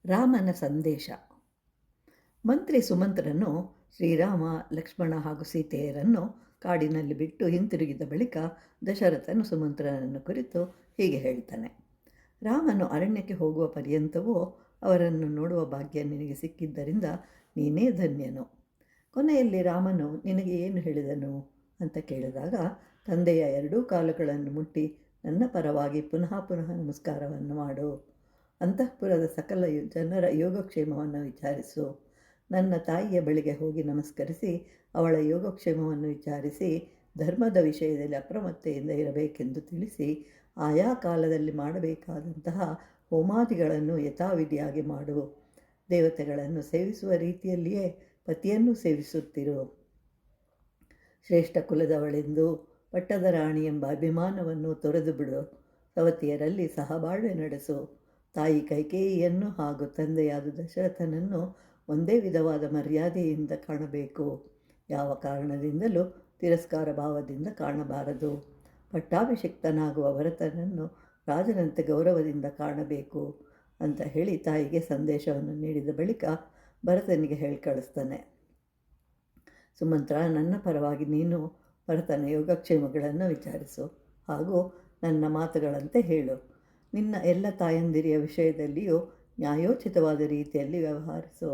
ರಾಮನ ಸಂದೇಶ. ಮಂತ್ರಿ ಸುಮಂತ್ರನು ಶ್ರೀರಾಮ, ಲಕ್ಷ್ಮಣ ಹಾಗೂ ಸೀತೆಯರನ್ನು ಕಾಡಿನಲ್ಲಿ ಬಿಟ್ಟು ಹಿಂತಿರುಗಿದ ಬಳಿಕ ದಶರಥನು ಸುಮಂತ್ರನನ್ನು ಕುರಿತು ಹೀಗೆ ಹೇಳ್ತಾನೆ. ರಾಮನು ಅರಣ್ಯಕ್ಕೆ ಹೋಗುವ ಪರ್ಯಂತವೂ ಅವರನ್ನು ನೋಡುವ ಭಾಗ್ಯ ನಿನಗೆ ಸಿಕ್ಕಿದ್ದರಿಂದ ನೀನೇ ಧನ್ಯನು. ಕೊನೆಯಲ್ಲಿ ರಾಮನು ನಿನಗೆ ಏನು ಹೇಳಿದನು ಅಂತ ಕೇಳಿದಾಗ, ತಂದೆಯ ಎರಡೂ ಕಾಲುಗಳನ್ನು ಮುಟ್ಟಿ ನನ್ನ ಪರವಾಗಿ ಪುನಃ ಪುನಃ ನಮಸ್ಕಾರವನ್ನು ಮಾಡು. ಅಂತಃಪುರದ ಸಕಲ ಜನರ ಯೋಗಕ್ಷೇಮವನ್ನು ವಿಚಾರಿಸು. ನನ್ನ ತಾಯಿಯ ಬಳಿಗೆ ಹೋಗಿ ನಮಸ್ಕರಿಸಿ ಅವಳ ಯೋಗಕ್ಷೇಮವನ್ನು ವಿಚಾರಿಸಿ ಧರ್ಮದ ವಿಷಯದಲ್ಲಿ ಅಪ್ರಮತ್ತೆಯಿಂದ ಇರಬೇಕೆಂದು ತಿಳಿಸಿ ಆಯಾ ಕಾಲದಲ್ಲಿ ಮಾಡಬೇಕಾದಂತಹ ಹೋಮಾದಿಗಳನ್ನು ಯಥಾವಿಧಿಯಾಗಿ ಮಾಡು. ದೇವತೆಗಳನ್ನು ಸೇವಿಸುವ ರೀತಿಯಲ್ಲಿಯೇ ಪತಿಯನ್ನು ಸೇವಿಸುತ್ತಿರು. ಶ್ರೇಷ್ಠ ಕುಲದವಳೆಂದು ಪಟ್ಟದ ರಾಣಿ ಎಂಬ ಅಭಿಮಾನವನ್ನು ತೊರೆದು ಬಿಡು. ಸವತಿಯರಲ್ಲಿ ಸಹಬಾಳ್ವೆ ನಡೆಸು. ತಾಯಿ ಕೈಕೇಯಿಯನ್ನು ಹಾಗೂ ತಂದೆಯಾದ ದಶರಥನನ್ನು ಒಂದೇ ವಿಧವಾದ ಮರ್ಯಾದೆಯಿಂದ ಕಾಣಬೇಕು. ಯಾವ ಕಾರಣದಿಂದಲೂ ತಿರಸ್ಕಾರ ಭಾವದಿಂದ ಕಾಣಬಾರದು. ಪಟ್ಟಾಭಿಷಿಕ್ತನಾಗುವ ಭರತನನ್ನು ರಾಜನಂತೆ ಗೌರವದಿಂದ ಕಾಣಬೇಕು ಅಂತ ಹೇಳಿ ತಾಯಿಗೆ ಸಂದೇಶವನ್ನು ನೀಡಿದ ಬಳಿಕ ಭರತನಿಗೆ ಹೇಳಿ ಕಳಿಸ್ತಾನೆ. ಸುಮಂತ್ರ, ನನ್ನ ಪರವಾಗಿ ನೀನು ಭರತನ ಯೋಗಕ್ಷೇಮಗಳನ್ನು ವಿಚಾರಿಸು ಹಾಗೂ ನನ್ನ ಮಾತುಗಳಂತೆ ಹೇಳು. ನಿನ್ನ ಎಲ್ಲ ತಾಯಂದಿರಿಯ ವಿಷಯದಲ್ಲಿಯೂ ನ್ಯಾಯೋಚಿತವಾದ ರೀತಿಯಲ್ಲಿ ವ್ಯವಹರಿಸು.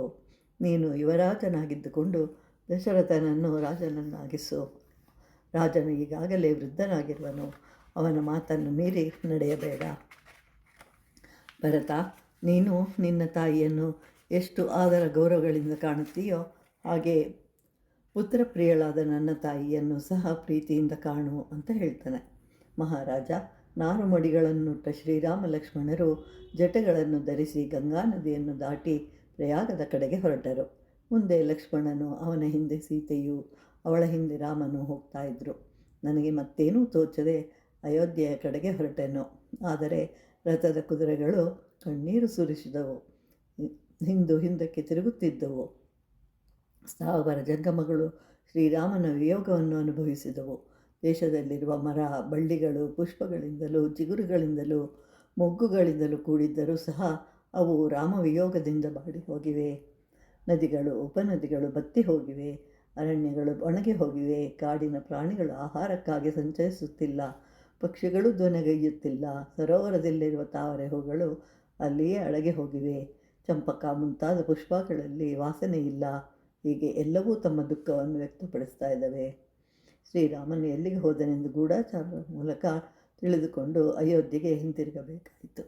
ನೀನು ಯುವರಾಜನಾಗಿದ್ದುಕೊಂಡು ದಶರಥನನ್ನು ರಾಜನನ್ನಾಗಿಸು. ರಾಜನು ಈಗಾಗಲೇ ವೃದ್ಧನಾಗಿರುವನು. ಅವನ ಮಾತನ್ನು ಮೀರಿ ನಡೆಯಬೇಡ. ಭರತ, ನೀನು ನಿನ್ನ ತಾಯಿಯನ್ನು ಎಷ್ಟು ಆದರ ಗೌರವಗಳಿಂದ ಕಾಣುತ್ತೀಯೋ ಹಾಗೆ ಪುತ್ರಪ್ರಿಯಳಾದ ನನ್ನ ತಾಯಿಯನ್ನು ಸಹ ಪ್ರೀತಿಯಿಂದ ಕಾಣು ಅಂತ ಹೇಳ್ತಾನೆ. ಮಹಾರಾಜ, ನಾರುಮಡಿಗಳನ್ನುಟ್ಟ ಶ್ರೀರಾಮ ಲಕ್ಷ್ಮಣರು ಜಟೆಗಳನ್ನು ಧರಿಸಿ ಗಂಗಾ ನದಿಯನ್ನು ದಾಟಿ ಪ್ರಯಾಗದ ಕಡೆಗೆ ಹೊರಟರು. ಮುಂದೆ ಲಕ್ಷ್ಮಣನು, ಅವನ ಹಿಂದೆ ಸೀತೆಯು, ಅವಳ ಹಿಂದೆ ರಾಮನು ಹೋಗ್ತಾ ಇದ್ದರು. ನನಗೆ ಮತ್ತೇನೂ ತೋಚದೆ ಅಯೋಧ್ಯೆಯ ಕಡೆಗೆ ಹೊರಟೆನು. ಆದರೆ ರಥದ ಕುದುರೆಗಳು ಕಣ್ಣೀರು ಸುರಿಸಿದವು, ಹಿಂದಕ್ಕೆ ತಿರುಗುತ್ತಿದ್ದವು. ಸ್ಥಾವರ ಜಂಗಮಗಳು ಶ್ರೀರಾಮನ ವಿಯೋಗವನ್ನು ಅನುಭವಿಸಿದವು. ದೇಶದಲ್ಲಿರುವ ಮರ, ಬಳ್ಳಿಗಳು ಪುಷ್ಪಗಳಿಂದಲೂ ಚಿಗುರುಗಳಿಂದಲೂ ಮೊಗ್ಗುಗಳಿಂದಲೂ ಕೂಡಿದ್ದರೂ ಸಹ ಅವು ರಾಮವಿಯೋಗದಿಂದ ಬಾಡಿ ಹೋಗಿವೆ. ನದಿಗಳು, ಉಪನದಿಗಳು ಬತ್ತಿ ಹೋಗಿವೆ. ಅರಣ್ಯಗಳು ಒಣಗಿ ಹೋಗಿವೆ. ಕಾಡಿನ ಪ್ರಾಣಿಗಳು ಆಹಾರಕ್ಕಾಗಿ ಸಂಚರಿಸುತ್ತಿಲ್ಲ. ಪಕ್ಷಿಗಳು ಧ್ವನಿಗೈಯುತ್ತಿಲ್ಲ. ಸರೋವರದಲ್ಲಿರುವ ತಾವರೆ ಹೂಗಳು ಅಲ್ಲಿಯೇ ಅಡಗಿ ಹೋಗಿವೆ. ಚಂಪಕ ಮುಂತಾದ ಪುಷ್ಪಗಳಲ್ಲಿ ವಾಸನೆ ಇಲ್ಲ. ಹೀಗೆ ಎಲ್ಲವೂ ತಮ್ಮ ದುಃಖವನ್ನು ವ್ಯಕ್ತಪಡಿಸ್ತಾ ಇದ್ದಾವೆ. ಶ್ರೀರಾಮನು ಎಲ್ಲಿಗೆ ಹೋದನೆಂದು ಗೂಢಚಾರರ ಮೂಲಕ ತಿಳಿದುಕೊಂಡು ಅಯೋಧ್ಯೆಗೆ ಹಿಂತಿರುಗಬೇಕಾಯಿತು.